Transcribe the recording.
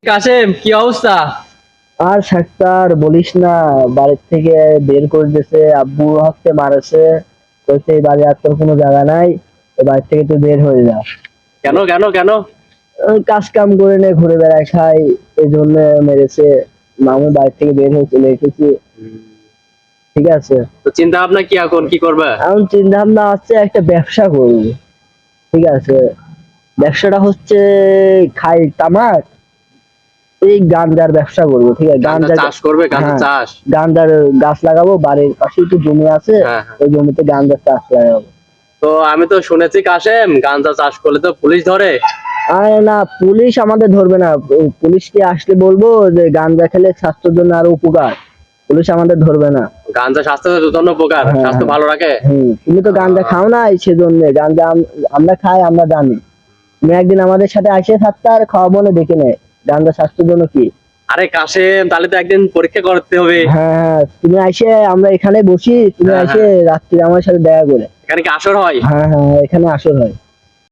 কাসেম, কি অবস্থা? আর সাক্তার বলিস না, বাড়ির থেকে বের করে দিয়েছে, আব্বু হাতে মারেছে, বলছে এই বাড়ি আর তোর কোনো জায়গা নাই, এই বাড়ি থেকে তুই বের হয়ে যা। কেন কেন কেন? কাজ কাম করে নে, ঘুরে বেড়ায় খাই, এই জন্য মেরেছে। মামু বাড়ি থেকে বের হয়ে চলে এসেছি। ঠিক আছে, তো চিন্তা ভাবনা কি এখন, কি করবে? এখন চিন্তা ভাবনা আছে একটা ব্যবসা করবো। ঠিক আছে, ব্যবসাটা হচ্ছে খাই তামাক, এই গাঞ্জার ব্যবসা করবো। ঠিক আছে, গাঁজা গাঞ্জা, চাষ করবে, গাঁজা হ্যাঁ চাষ। গাঞ্জার গাছ লাগাবো, বাড়ির পাশে একটু জমি আছে, হ্যাঁ হ্যাঁ। ওই জমিতে গাঞ্জার চাষ লাগাবো। তো আমি তো শুনেছি কাসেম, গাঁজা চাষ করলে তো পুলিশ ধরে। আরে না, পুলিশ আমাদের ধরবে না। পুলিশকে আসলে বলবো যে গাঞ্জা খেলে স্বাস্থ্যের জন্য আরো উপকার, পুলিশ আমাদের ধরবে না। গাঁজা স্বাস্থ্যের জন্য উপকার, হ্যাঁ স্বাস্থ্য হ্যাঁ। ভালো রাখে। তুমি তো গাঞ্জা খাও না, সেজন্য গাঞ্জা আমরা খাই, আমরা জানি। তুমি একদিন আমাদের সাথে আসে থাকতে আর খাওয়া মনে দেখে নে, গাঞ্জা স্বাস্থ্যের জন্য কি। আরে কাসেম, তাহলে তো একদিন পরীক্ষা করতে হবে। হ্যাঁ হ্যাঁ, তুমি আসে, আমরা এখানে বসি, তুমি হ্যাঁ আসে হ্যাঁ। রাত্রি আমার সাথে দেখা করে। এখানে কি আসর হয়? হ্যাঁ হ্যাঁ, এখানে আসর হয়।